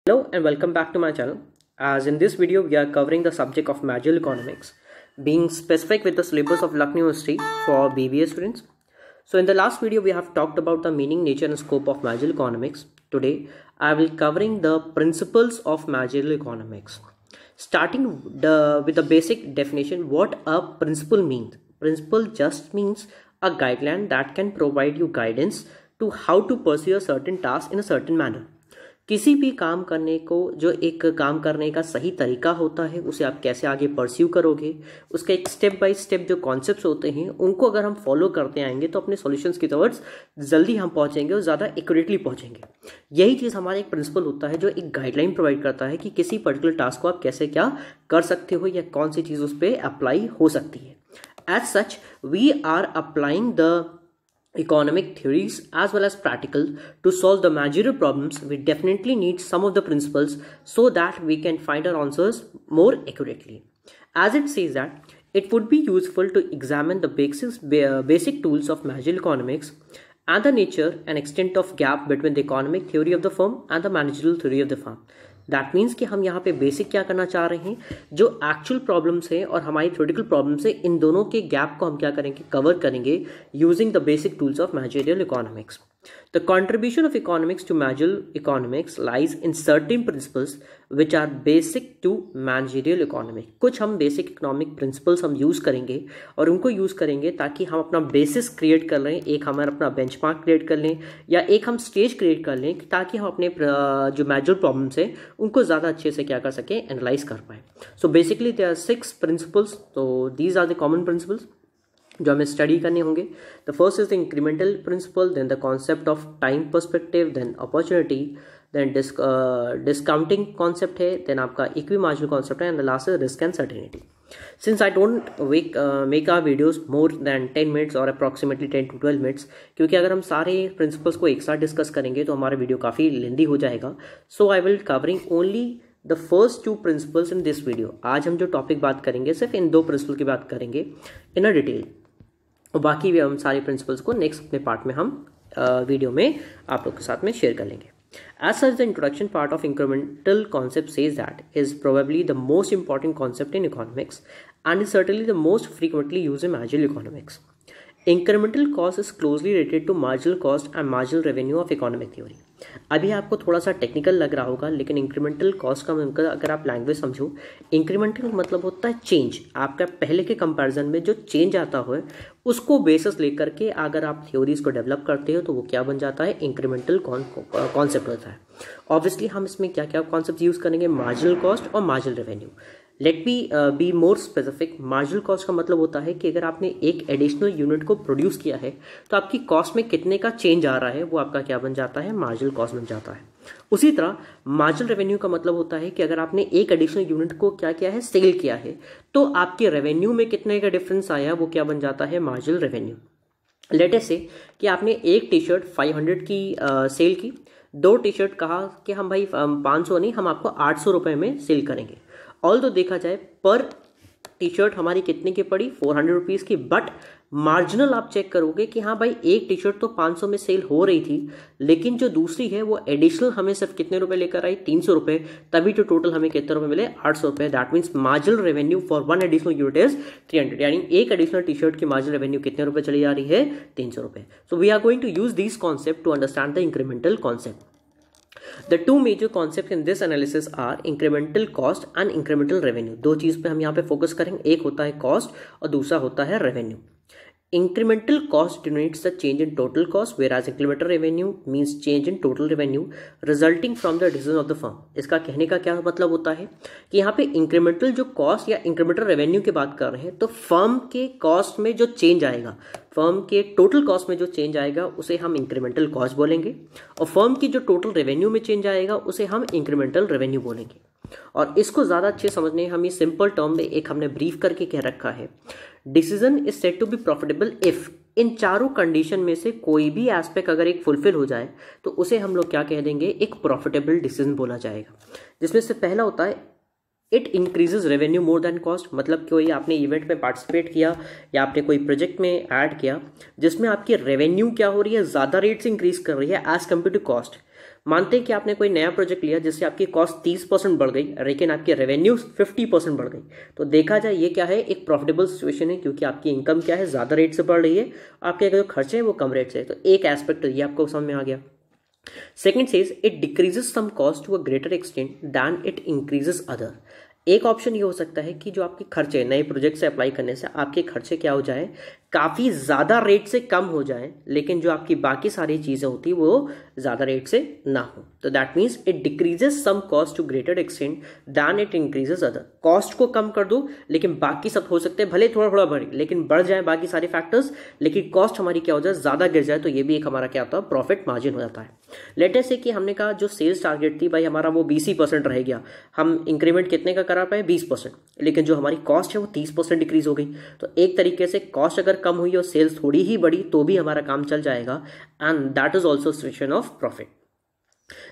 Hello and welcome back to my channel. As in this video, we are covering the subject of marginal economics, being specific with the syllabus of Lucknow University for BBA students. So in the last video, we have talked about the meaning, nature and scope of marginal economics. Today, I will covering the principles of marginal economics. Starting with the basic definition, what a principle means. Principle just means a guideline that can provide you guidance to how to pursue a certain task in a certain manner. किसी भी काम करने को जो एक काम करने का सही तरीका होता है उसे आप कैसे आगे परस्यू करोगे, उसका एक स्टेप बाय स्टेप जो कॉन्सेप्ट्स होते हैं उनको अगर हम फॉलो करते आएंगे तो अपने सॉल्यूशंस की टवर्ड्स जल्दी हम पहुंचेंगे और ज़्यादा एक्यूरेटली पहुंचेंगे। यही चीज़ हमारा एक प्रिंसिपल होता है जो एक गाइडलाइन प्रोवाइड करता है कि किसी पर्टिकुलर टास्क को आप कैसे क्या कर सकते हो या कौन सी चीज़ उस पर अप्लाई हो सकती है। As such we are applying the economic theories as well as practical to solve the managerial problems. We definitely need some of the principles so that we can find our answers more accurately. As it says that it would be useful to examine the basic tools of managerial economics and the nature and extent of gap between the economic theory of the firm and the managerial theory of the firm. That means कि हम यहाँ पे basic क्या करना चाह रहे हैं, जो एक्चुअल प्रॉब्लम्स हैं और हमारी थ्योरेटिकल प्रॉब्लम्स है, इन दोनों के गैप को हम क्या करेंगे, कवर करेंगे using the basic tools of managerial economics. The contribution of economics to managerial economics lies in certain principles which are basic to managerial economics. कुछ हम बेसिक इकोनॉमिक प्रिंसिपल्स हम यूज़ करेंगे और उनको यूज़ करेंगे ताकि हम अपना बेसिस क्रिएट कर लें, एक हमारा अपना बेंचमार्क क्रिएट कर लें या एक हम स्टेज क्रिएट कर लें ताकि हम अपने जो मैनेजरियल प्रॉब्लम्स हैं उनको ज़्यादा अच्छे से क्या कर सकें, एनालाइज कर पाएँ. So basically there are 6 principles. तो these are the common principles जो हमें स्टडी करने होंगे. The first is the incremental principle, then the concept of time perspective, then opportunity, then discounting concept है, देन आपका इक्वी मार्जिनल कॉन्सेप्ट है, and the last is risk and certainty. Since I don't make our videos more than 10 minutes और approximately 10 to 12 minutes, क्योंकि अगर हम सारे principles को एक साथ डिस्कस करेंगे तो हमारा वीडियो काफ़ी लेंदी हो जाएगा. So I will covering only the first 2 principles in this video. आज हम जो टॉपिक बात करेंगे सिर्फ इन 2 प्रिंसिपल की बात करेंगे इन अ डिटेल, और बाकी भी हम सारे प्रिंसिपल्स को नेक्स्ट अपने पार्ट में हम वीडियो में आप लोग के साथ में शेयर कर लेंगे. As such, the introduction part of incremental concept says that is probably the most important concept in economics and is certainly the most frequently used in marginal economics. Incremental cost is closely related to marginal cost and marginal revenue of economic theory. अभी आपको थोड़ा सा technical लग रहा होगा, लेकिन incremental cost का मतलब अगर आप लैंग्वेज समझो, इंक्रीमेंटल मतलब होता है चेंज. आपका पहले के कंपैरिजन में जो चेंज आता है उसको बेसिस लेकर के अगर आप थ्योरीज को डेवलप करते हो तो वो क्या बन जाता है, इंक्रीमेंटल कॉन्सेप्ट होता है. ऑब्वियसली हम इसमें क्या क्या कॉन्सेप्ट यूज करेंगे, मार्जिनल कॉस्ट और marginal revenue. Let me be more specific. Marginal cost का मतलब होता है कि अगर आपने एक एडिशनल यूनिट को प्रोड्यूस किया है तो आपकी कॉस्ट में कितने का चेंज आ रहा है वो आपका क्या बन जाता है, मार्जिनल कॉस्ट बन जाता है. उसी तरह मार्जिनल रेवेन्यू का मतलब होता है कि अगर आपने एक एडिशनल यूनिट को क्या किया है, सेल किया है, तो आपके रेवेन्यू में कितने का डिफरेंस आया वो क्या बन जाता है, मार्जिनल रेवेन्यू. लेट अस से कि आपने एक टी शर्ट 500 की सेल की, 2 टी शर्ट कहा कि हम भाई 500 नहीं, हम आपको 800 रुपये में सेल करेंगे. ऑल तो देखा जाए पर टी शर्ट हमारी कितने की पड़ी, 400 रुपीज़ की, बट मार्जिनल आप चेक करोगे कि हाँ भाई एक टी शर्ट तो 500 में सेल हो रही थी, लेकिन जो दूसरी है वो एडिशनल हमें सिर्फ कितने रुपए लेकर आई, 300 रुपये, तभी तो टोटल हमें कितने रुपए मिले, 800 रुपये. That means marginal revenue for 1 additional unit is 300, यानी एक एडिशनल टी शर्ट की मार्जिनल रेवेन्यू कितने रुपए चली जा रही है, 300 रुपये. So we are going to use this concept to understand the incremental concept. The 2 major concepts in this analysis are incremental cost and incremental revenue. 2 चीज पे हम यहाँ पे फोकस करेंगे, एक होता है कॉस्ट और दूसरा होता है revenue. Incremental cost denotes the change in total cost, whereas incremental revenue means change in total revenue resulting from the decision of the firm. इसका कहने का क्या मतलब होता है कि यहाँ पे इंक्रीमेंटल जो कॉस्ट या इंक्रीमेंटल रेवेन्यू की बात कर रहे हैं, तो फर्म के कॉस्ट में जो चेंज आएगा, फर्म के टोटल कॉस्ट में जो चेंज आएगा उसे हम इंक्रीमेंटल कॉस्ट बोलेंगे, और फर्म की जो टोटल रेवेन्यू में चेंज आएगा उसे हम इंक्रीमेंटल रेवेन्यू बोलेंगे. और इसको ज़्यादा अच्छे समझने हम ये सिंपल टर्म में एक हमने ब्रीफ करके कह रखा है, decision is said to be profitable if इन चारों कंडीशन में से कोई भी एस्पेक्ट अगर एक फुलफिल हो जाए तो उसे हम लोग क्या कह देंगे, एक प्रॉफिटेबल डिसीजन बोला जाएगा. जिसमें से पहला होता है it increases revenue more than cost. मतलब कोई आपने इवेंट में पार्टिसिपेट किया या आपने कोई प्रोजेक्ट में ऐड किया जिसमें आपकी रेवेन्यू क्या हो रही है, ज़्यादा रेट से इंक्रीज कर रही है एज कम्पेयर टू कॉस्ट, मानते हैं कि आपने कोई नया प्रोजेक्ट लिया जिससे आपकी कॉस्ट 30% बढ़ गई लेकिन आपकी रेवेन्यू 50% बढ़ गई, तो देखा जाए ये क्या है, एक प्रॉफिटेबल सिचुएशन है क्योंकि आपकी इनकम क्या है, ज़्यादा रेट से बढ़ रही है, आपके जो खर्चे हैं वो कम रेट से है। तो एक एस्पेक्ट ये आपको समझ में आ गया। Second says it decreases some cost to a greater extent than it increases other. एक ऑप्शन ये हो सकता है कि जो आपके खर्चे नए प्रोजेक्ट से अप्लाई करने से आपके खर्चे क्या हो जाए, काफ़ी ज़्यादा रेट से कम हो जाए, लेकिन जो आपकी बाकी सारी चीज़ें होती वो ज़्यादा रेट से ना हो। तो that means it decreases some cost to greater extent than it increases other. Cost को कम कर दो लेकिन बाकी सब हो सकते हैं भले थोड़ा थोड़ा बढ़े लेकिन बढ़ जाए बाकी सारे फैक्टर्स, लेकिन कॉस्ट हमारी क्या हो जाए, ज़्यादा गिर जाए, तो ये भी एक हमारा क्या होता है, प्रॉफिट मार्जिन हो जाता है। लेटेस्ट से कि हमने कहा जो सेल्स टारगेट थी भाई हमारा वो 20% रह गया, हम इंक्रीमेंट कितने का करा पाए, 20%, लेकिन जो हमारी कॉस्ट है वो 30% डिक्रीज हो गई। तो एक तरीके से कॉस्ट अगर कम हुई और सेल्स थोड़ी ही बढ़ी तो भी हमारा काम चल जाएगा, and that is also situation of profit.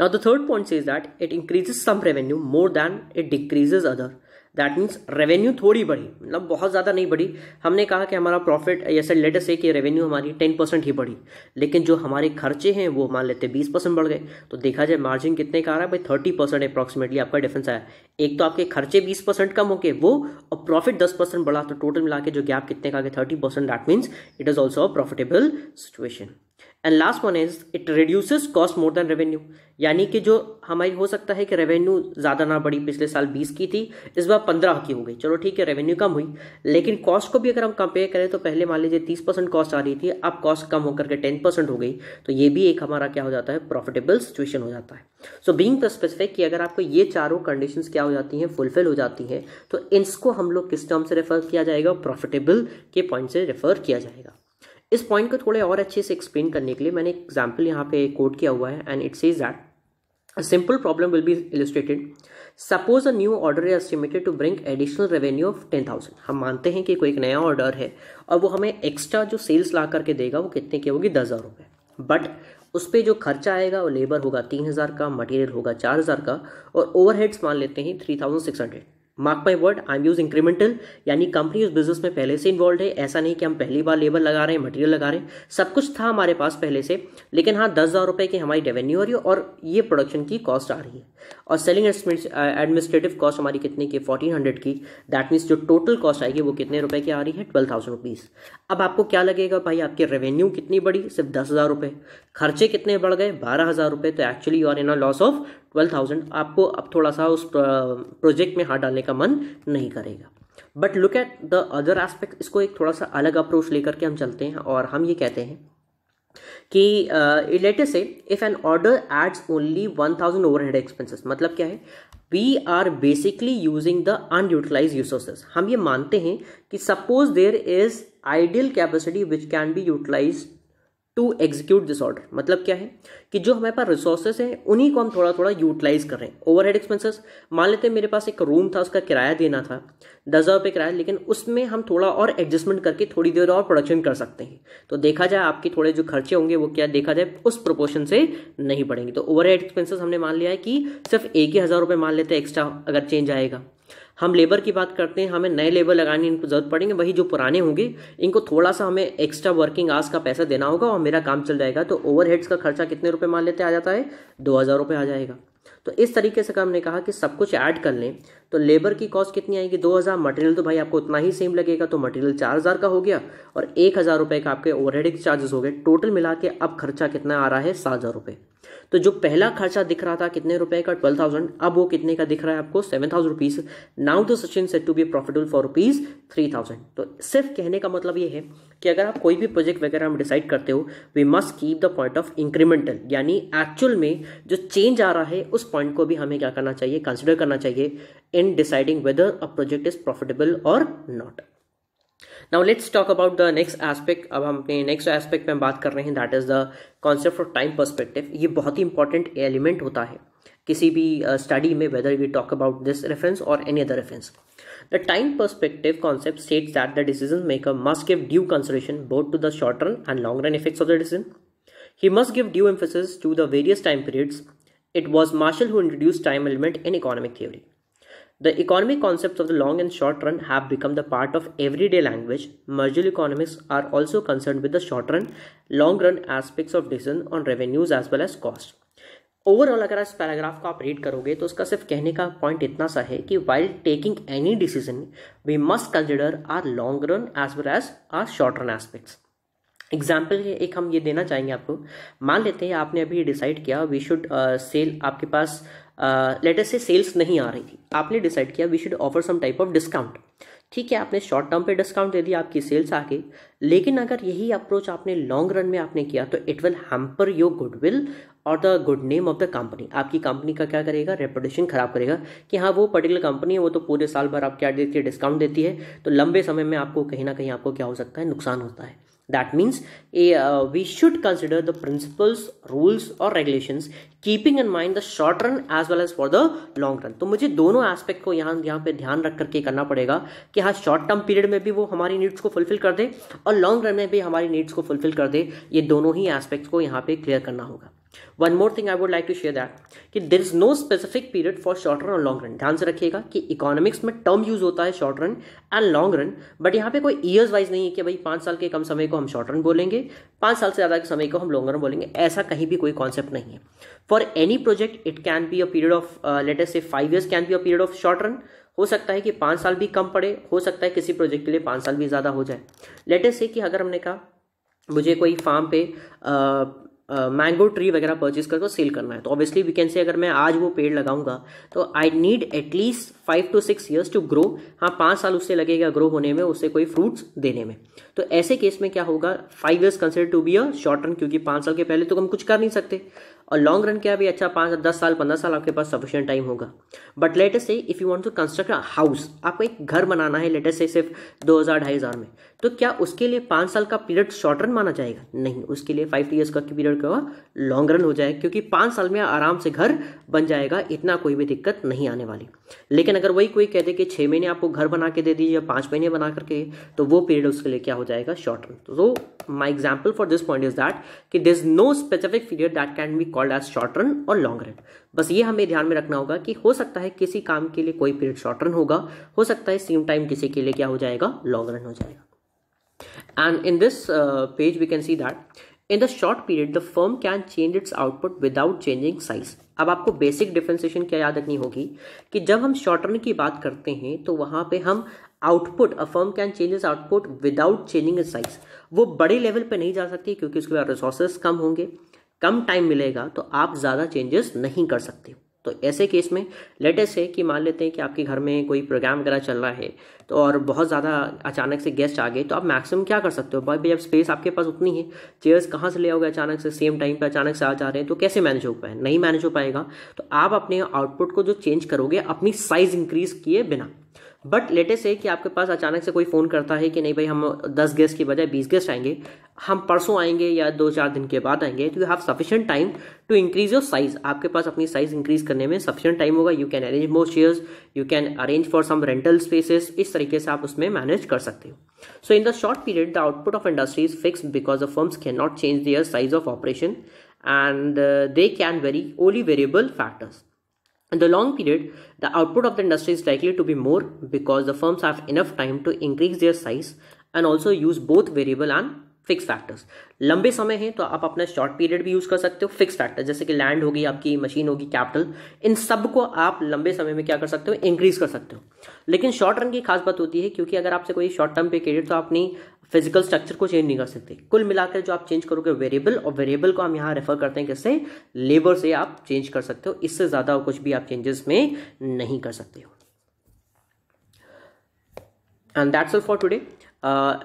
Now the third point says that it increases some revenue more than it decreases other. That means revenue थोड़ी बढ़ी, मतलब बहुत ज़्यादा नहीं बढ़ी। हमने कहा कि हमारा प्रॉफिट ऐसे लेट अस से कि रेवेन्यू हमारी 10% ही बढ़ी, लेकिन जो हमारे खर्चे हैं वो मान लेते 20% बढ़ गए। तो देखा जाए मार्जिन कितने का आ रहा है भाई, 30% अप्रॉक्सीमेटली आपका डिफरेंस आया। एक तो आपके खर्चे 20% कम हो गए वो, और प्रॉफिट 10% बढ़ा, तो टोटल मिला के जो गैप कितने का आ गया, 30%। That means it is also a profitable situation. And last one is it reduces cost more than revenue, यानी कि जो हमारी हो सकता है कि रेवेन्यू ज़्यादा ना बढ़ी, पिछले साल 20 की थी इस बार 15 की हो गई, चलो ठीक है रेवेन्यू कम हुई, लेकिन कॉस्ट को भी अगर हम कंपेयर करें तो पहले मान लीजिए 30% कॉस्ट आ रही थी, अब कॉस्ट कम होकर के 10% हो गई, तो ये भी एक हमारा क्या हो जाता है, प्रॉफिटेबल सिचुएशन हो जाता है। सो बीइंग स्पेसिफिक कि अगर आपको ये चारों कंडीशंस क्या हो जाती हैं, फुलफिल हो जाती हैं, तो इसको हम लोग किस टर्म से रेफर किया जाएगा, प्रॉफिटेबल के पॉइंट से रेफर किया जाएगा। इस पॉइंट को थोड़े और अच्छे से एक्सप्लेन करने के लिए मैंने एग्जाम्पल यहाँ पे कोट किया हुआ है, and it says that a simple problem will be illustrated. Suppose a new order is estimated to bring additional revenue of 10,000। हम मानते हैं कि कोई एक नया ऑर्डर है और वो हमें एक्स्ट्रा जो सेल्स ला करके देगा वो कितने की होगी, 10,000 रुपये, बट उस पर जो खर्चा आएगा वो लेबर होगा 3,000 का, मटेरियल होगा 4,000 का, और ओवरहेड्स मान लेते हैं 3,600। Mark my word, I am use incremental, यानी कंपनी उस बिजनेस में पहले से इन्वॉल्व है, ऐसा नहीं कि हम पहली बार लेबर लगा रहे हैं, मटेरियल लगा रहे हैं, सब कुछ था हमारे पास पहले से, लेकिन हाँ 10,000 रुपये की हमारी रेवेन्यू आ रही है और ये प्रोडक्शन की कॉस्ट आ रही है, और सेलिंग एडमिनिस्ट्रेटिव कॉस्ट हमारी कितने की, 1,400 की। दैट मीन्स जो टोटल कॉस्ट आएगी वो कितने रुपए की आ रही है, 12,000 रुपीज़। अब आपको क्या लगेगा भाई, आपकी रेवेन्यू कितनी बढ़ी, सिर्फ 10,000 रुपये, खर्चे कितने बढ़ गए, 12,000 रुपये, तो actually you are in a loss of 12,000। आपको अब थोड़ा सा उस प्रोजेक्ट में हाथ डालने का मन नहीं करेगा। But look at the other aspect, इसको एक थोड़ा सा अलग अप्रोच लेकर के हम चलते हैं और हम ये कहते हैं कि let us say if an order adds only 1,000 overhead expenses, मतलब क्या है, we are basically using the unutilise resources. हम ये मानते हैं कि suppose there is ideal capacity which can be utilise to execute this order. मतलब क्या है कि जो हमारे पास रिसोर्सेज हैं उन्हीं को हम थोड़ा थोड़ा यूटिलाइज कर रहे हैं। ओवरहेड एक्सपेंसेस, मान लेते हैं मेरे पास एक रूम था, उसका किराया देना था 10,000 रुपये किराया, लेकिन उसमें हम थोड़ा और एडजस्टमेंट करके थोड़ी देर और प्रोडक्शन कर सकते हैं, तो देखा जाए आपके थोड़े जो खर्चे होंगे वो क्या देखा जाए उस प्रोपोर्शन से नहीं बढ़ेंगे। तो ओवरहेड एक्सपेंसेस हमने मान लिया है कि सिर्फ 1,000 रुपये मान लेते हैं एक्स्ट्रा अगर चेंज आएगा। हम लेबर की बात करते हैं, हमें नए लेबर लगाने इनको जरूरत पड़ेंगे, वही जो पुराने होंगे इनको थोड़ा सा हमें एक्स्ट्रा वर्किंग आवर्स का पैसा देना होगा और मेरा काम चल जाएगा। तो ओवरहेड्स का खर्चा कितने रुपए मान लेते आ जाता है, 2,000 रुपये आ जाएगा। तो इस तरीके से हमने कहा कि सब कुछ ऐड कर लें तो लेबर की कॉस्ट कितनी आएगी, 2,000, मटेरियल तो भाई आपको उतना ही सेम लगेगा, तो मटेरियल 4,000 का हो गया और 1,000 रुपये का आपके ओवरहेड चार्जेस हो गए। टोटल मिला के अब खर्चा कितना आ रहा है, 7,000 रुपये। तो जो पहला खर्चा दिख रहा था कितने रुपए का, 12,000, अब वो कितने का दिख रहा है आपको, 7,000 rupees. Now the decision set to be profitable for rupees 3,000। तो सिर्फ कहने का मतलब ये है कि अगर आप कोई भी प्रोजेक्ट वगैरह हम डिसाइड करते हो, we must keep the point of incremental, यानी एक्चुअल में जो चेंज आ रहा है उस पॉइंट को भी हमें क्या करना चाहिए, कंसिडर करना चाहिए in deciding whether a project is profitable और not. Now let's talk about the next aspect. अब हम अपने नेक्स्ट एस्पेक्ट में बात कर रहे हैं, that is the concept of time perspective. ये बहुत ही इंपॉर्टेंट एलिमेंट होता है किसी भी स्टडी में, whether we talk about this reference और any other reference. The time perspective concept states that the decision maker must give due consideration both to the short run and long run effects of the decision. He must give due emphasis to the various time periods. It was Marshall who introduced time element in economic theory. The economic concepts of the long and short run have become the part of everyday language. Marginal economists are also concerned with the short run, long run aspects of decision on revenues as well as cost. Overall अगर इस paragraph को आप read करोगे तो उसका सिर्फ कहने का पॉइंट इतना सा है कि while taking any decision we must consider our long run as well as our short run aspects. Example एक हम ये देना चाहेंगे आपको। मान लेते हैं आपने अभी डिसाइड किया वी शुड सेल, आपके पास लेट अस से सेल्स नहीं आ रही थी, आपने डिसाइड किया we should offer some type of discount. ठीक है, आपने शॉर्ट टर्म पे डिस्काउंट दे दिया, आपकी सेल्स आ गई, लेकिन अगर यही अप्रोच आपने लॉन्ग रन में आपने किया तो it will hamper your goodwill और the good name of the company. आपकी कंपनी का क्या करेगा, रेपुटेशन खराब करेगा कि हाँ वो पर्टिकुलर कंपनी है, वो तो पूरे साल भर आप क्या देती है, डिस्काउंट देती है, तो लंबे समय में आपको कहीं ना कहीं आपको क्या हो सकता है, नुकसान होता है। That means we should consider the principles, rules और regulations keeping in mind the short run as well as for the long run। तो मुझे दोनों एस्पेक्ट को यहाँ पे ध्यान रख करके करना पड़ेगा कि हाँ शॉर्ट टर्म पीरियड में भी वो हमारी नीड्स को फुलफिल कर दे और लॉन्ग रन में भी हमारी नीड्स को फुलफिल कर दे। ये दोनों ही एस्पेक्ट्स को यहाँ पे क्लियर करना होगा। One more thing I would like to share that कि there is no specific period for short run और लॉन्ग रन। ध्यान से रखिएगा कि इकोनॉमिक्स में टर्म यूज होता है short run and long run, but यहाँ पे कोई ईयर्स वाइज नहीं है कि भाई 5 साल के कम समय को हम शॉर्ट रन बोलेंगे, 5 साल से ज़्यादा के समय को हम लॉन्ग रन बोलेंगे, ऐसा कहीं भी कोई कॉन्सेप्ट नहीं है। For any project it can be a period of late us से 5 years can be a period of short run. हो सकता है कि 5 साल भी कम पड़े, हो सकता है किसी प्रोजेक्ट के लिए 5 साल भी ज़्यादा हो जाए। लेट अस से कि अगर हमने कहा मुझे कोई फार्म पे मैंगो ट्री वगैरह परचेज करके सेल करना है, तो ऑब्वियसली वी कैन से अगर मैं आज वो पेड़ लगाऊंगा तो I need at least 5 to 6 years to grow. हाँ 5 साल उससे लगेगा ग्रो होने में, उससे कोई फ्रूट्स देने में। तो ऐसे केस में क्या होगा, 5 years consider to be a short run, क्योंकि 5 साल के पहले तो हम कुछ कर नहीं सकते। और लॉन्ग रन क्या भी अच्छा 5, 10 साल, 15 साल आपके पास सफिशिएंट टाइम होगा। But let us say if you want to construct a house, आपको एक घर बनाना है लेट अस से सिर्फ 2000-2500 में, तो क्या उसके लिए 5 साल का पीरियड शॉर्ट रन माना जाएगा? नहीं, उसके लिए 5 years का पीरियड का लॉन्ग रन हो जाएगा, क्योंकि 5 साल में आराम से घर बन जाएगा, इतना कोई भी दिक्कत नहीं आने वाली। लेकिन अगर वही कोई कह दे कि 6 महीने आपको घर बना के दे दीजिए या 5 महीने बना करके, तो वो पीरियड उसके लिए क्या हो जाएगा, शॉर्ट रन। तो my example for this point is that कि there is no specific period that can be called as short run और लॉन्ग रन। बस ये हमें ध्यान में रखना होगा कि हो सकता है किसी काम के लिए कोई पीरियड शॉर्ट रन होगा, हो सकता है सेम टाइम किसी के लिए क्या हो जाएगा, लॉन्ग रन हो जाएगा। And in this page we can see that in the short period the firm can change its output without changing size। अब आपको बेसिक डिफरेंशिएशन क्या याद रखनी होगी कि जब हम शॉर्ट रन की बात करते हैं तो वहां पे हम output, a firm can change it's output without changing it's size. वो बड़े लेवल पे नहीं जा सकती क्योंकि उसके पास रिसोर्सेस कम होंगे, कम टाइम मिलेगा, तो आप ज़्यादा चेंजेस नहीं कर सकते। तो ऐसे केस में लेट अस से कि मान लेते हैं कि आपके घर में कोई प्रोग्राम वगैरह चल रहा है तो और बहुत ज़्यादा अचानक से गेस्ट आ गए, तो आप मैक्सिमम क्या कर सकते हो भाई, अब स्पेस आपके पास उतनी है, चेयर्स कहाँ से ले आओगे अचानक से, सेम टाइम पे अचानक से आ जा रहे हैं, तो कैसे मैनेज हो पाए, नहीं मैनेज हो पाएगा। तो आप अपने आउटपुट को जो चेंज करोगे अपनी साइज इंक्रीज किए बिना। बट लेट अस से कि आपके पास अचानक से कोई फ़ोन करता है कि नहीं भाई हम 10 गेस्ट की बजाय 20 गेस्ट आएंगे, हम परसों आएंगे या 2-4 दिन के बाद आएंगे, तो you have sufficient time to increase your size. आपके पास अपनी साइज इंक्रीज करने में सफिशिएंट टाइम होगा। You can arrange more chairs, you can arrange for some rental spaces, इस तरीके से आप उसमें मैनेज कर सकते हो। So in the short period the output of industry is fixed because the firms can not change their size of operation and they can vary only variable factors. In the long period, the output of the industry is likely to be more because the firms have enough time to increase their size and also use both variable and fix factors. लंबे समय है तो आप अपना short period भी use कर सकते हो, फिक्स फैक्टर जैसे कि लैंड होगी, आपकी मशीन होगी, कैपिटल, इन सब को आप लंबे समय में क्या कर सकते हो, इंक्रीज कर सकते हो। लेकिन शॉर्ट रन की खास बात होती है क्योंकि अगर आपसे कोई शॉर्ट टर्म पे क्रेडिट, तो आप अपनी फिजिकल स्ट्रक्चर को चेंज नहीं कर सकते। कुल मिलाकर जो आप चेंज करोगे वेरिएबल, और वेरिएबल को हम यहाँ रेफर करते हैं किससे, लेबर से आप चेंज कर सकते हो। इससे ज्यादा कुछ भी आप चेंजेस में नहीं कर सकते हो। And that's all for today.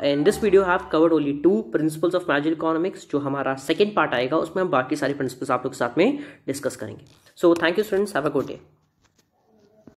In this video I have covered only 2 principles of marginal economics। जो हमारा सेकेंड पार्ट आएगा उसमें हम बाकी सारे प्रिंसिपल्स आप लोग के साथ में डिस्कस करेंगे। So thank you students, have a good day।